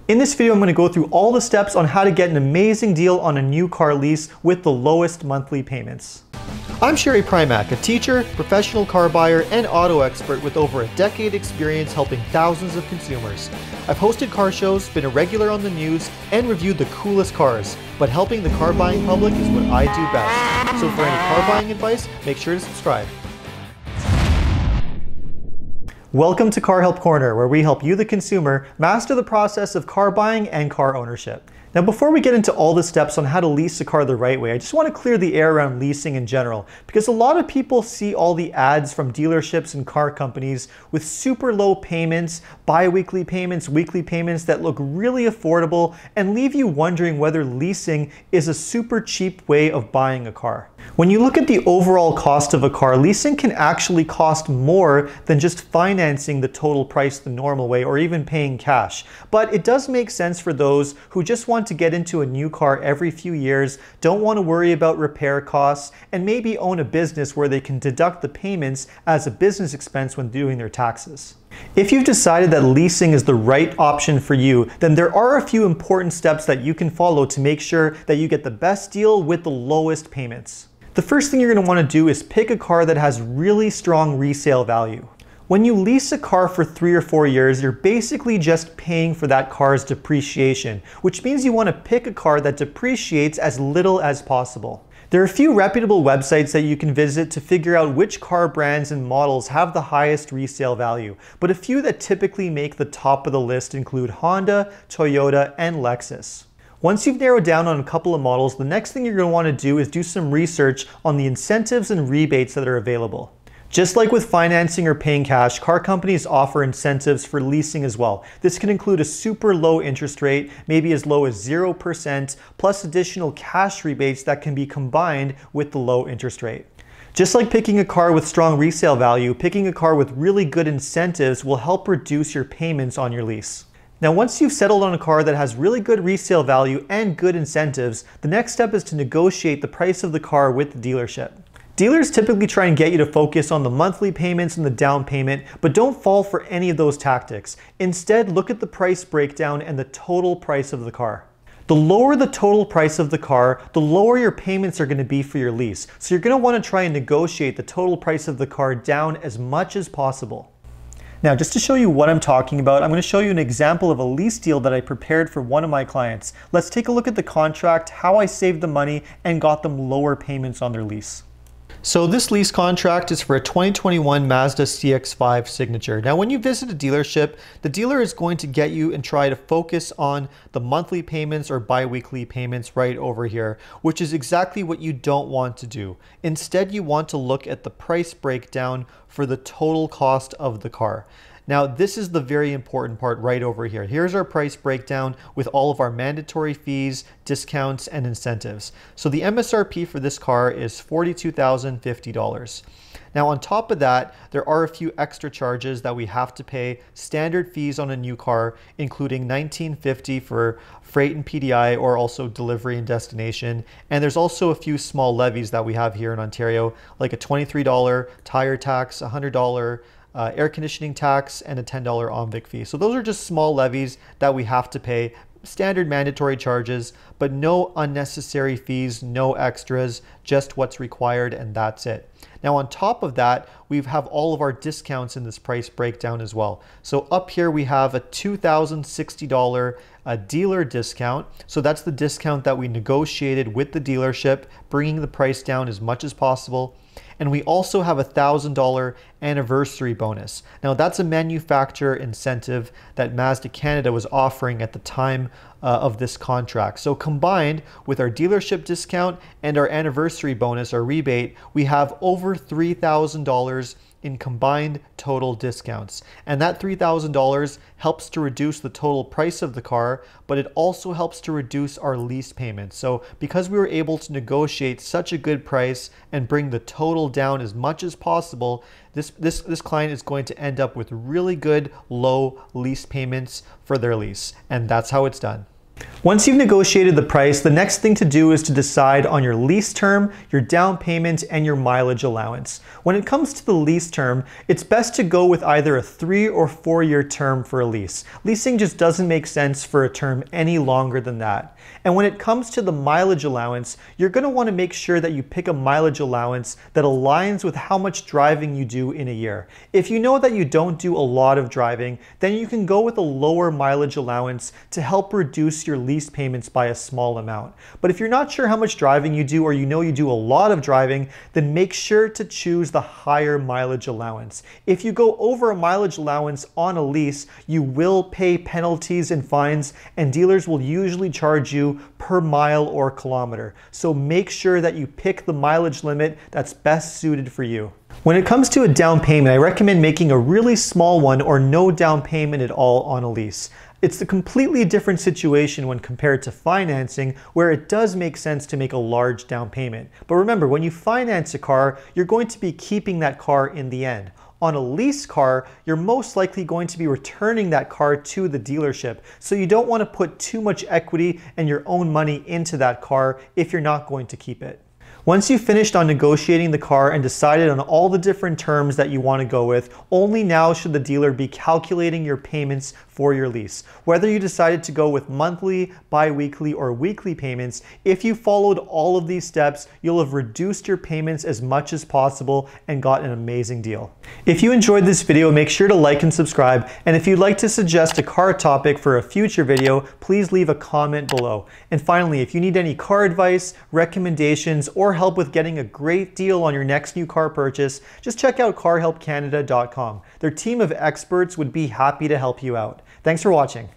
In this video, I'm going to go through all the steps on how to get an amazing deal on a new car lease with the lowest monthly payments. I'm Sherry Primack, a teacher, professional car buyer, and auto expert with over a decade experience helping thousands of consumers. I've hosted car shows, been a regular on the news, and reviewed the coolest cars, but helping the car buying public is what I do best. So for any car buying advice, make sure to subscribe. Welcome to Car Help Corner, where we help you, the consumer, master the process of car buying and car ownership. Now, before we get into all the steps on how to lease a car the right way, I just want to clear the air around leasing in general, because a lot of people see all the ads from dealerships and car companies with super low payments, bi-weekly payments, weekly payments that look really affordable and leave you wondering whether leasing is a super cheap way of buying a car. When you look at the overall cost of a car, leasing can actually cost more than just financing the total price the normal way or even paying cash. But it does make sense for those who just want to get into a new car every few years, don't want to worry about repair costs, and maybe own a business where they can deduct the payments as a business expense when doing their taxes. If you've decided that leasing is the right option for you, then there are a few important steps that you can follow to make sure that you get the best deal with the lowest payments. The first thing you're going to want to do is pick a car that has really strong resale value. When you lease a car for 3 or 4 years, you're basically just paying for that car's depreciation, which means you want to pick a car that depreciates as little as possible. There are a few reputable websites that you can visit to figure out which car brands and models have the highest resale value, but a few that typically make the top of the list include Honda, Toyota, and Lexus. Once you've narrowed down on a couple of models, the next thing you're going to want to do is do some research on the incentives and rebates that are available. Just like with financing or paying cash, car companies offer incentives for leasing as well. This can include a super low interest rate, maybe as low as 0%, plus additional cash rebates that can be combined with the low interest rate. Just like picking a car with strong resale value, picking a car with really good incentives will help reduce your payments on your lease. Now, once you've settled on a car that has really good resale value and good incentives, the next step is to negotiate the price of the car with the dealership. Dealers typically try and get you to focus on the monthly payments and the down payment, but don't fall for any of those tactics. Instead, look at the price breakdown and the total price of the car. The lower the total price of the car, the lower your payments are going to be for your lease. So you're going to want to try and negotiate the total price of the car down as much as possible. Now, just to show you what I'm talking about, I'm going to show you an example of a lease deal that I prepared for one of my clients. Let's take a look at the contract, how I saved the money and got them lower payments on their lease. So this lease contract is for a 2021 Mazda CX-5 Signature. Now, when you visit a dealership, the dealer is going to get you and try to focus on the monthly payments or bi-weekly payments right over here, which is exactly what you don't want to do. Instead, you want to look at the price breakdown for the total cost of the car. Now, this is the very important part right over here. Here's our price breakdown with all of our mandatory fees, discounts, and incentives. So the MSRP for this car is $42,050. Now, on top of that, there are a few extra charges that we have to pay. Standard fees on a new car, including $19.50 for freight and PDI, or also delivery and destination. And there's also a few small levies that we have here in Ontario, like a $23 tire tax, $100 air conditioning tax, and a $10 OMVIC fee. So those are just small levies that we have to pay, standard mandatory charges, but no unnecessary fees, no extras, just what's required, and that's it. Now, on top of that, we have all of our discounts in this price breakdown as well. So up here we have a $2,060 dealer discount. So that's the discount that we negotiated with the dealership, bringing the price down as much as possible. And we also have a $1,000 anniversary bonus. Now, that's a manufacturer incentive that Mazda Canada was offering at the time of this contract. So combined with our dealership discount and our anniversary bonus, our rebate, we have over $3,000 in combined total discounts. And that $3,000 helps to reduce the total price of the car, but it also helps to reduce our lease payments. So because we were able to negotiate such a good price and bring the total down as much as possible, this client is going to end up with really good low lease payments for their lease. And that's how it's done. Once you've negotiated the price, the next thing to do is to decide on your lease term, your down payment, and your mileage allowance. When it comes to the lease term, it's best to go with either a 3 or 4 year term for a lease. Leasing just doesn't make sense for a term any longer than that. And when it comes to the mileage allowance, you're going to want to make sure that you pick a mileage allowance that aligns with how much driving you do in a year. If you know that you don't do a lot of driving, then you can go with a lower mileage allowance to help reduce your lease payments by a small amount. But if you're not sure how much driving you do, or you know you do a lot of driving, then make sure to choose the higher mileage allowance. If you go over a mileage allowance on a lease, you will pay penalties and fines, and dealers will usually charge you per mile or kilometer. So make sure that you pick the mileage limit that's best suited for you. When it comes to a down payment, I recommend making a really small one or no down payment at all on a lease. It's a completely different situation when compared to financing, where it does make sense to make a large down payment. But remember, when you finance a car, you're going to be keeping that car in the end. On a lease car, you're most likely going to be returning that car to the dealership, so you don't want to put too much equity and your own money into that car if you're not going to keep it. Once you've finished on negotiating the car and decided on all the different terms that you want to go with, only now should the dealer be calculating your payments for your lease. Whether you decided to go with monthly, bi-weekly, or weekly payments, if you followed all of these steps, you'll have reduced your payments as much as possible and got an amazing deal. If you enjoyed this video, make sure to like and subscribe. And if you'd like to suggest a car topic for a future video, please leave a comment below. And finally, if you need any car advice, recommendations, or help with getting a great deal on your next new car purchase, just check out carhelpcanada.com. Their team of experts would be happy to help you out. Thanks for watching.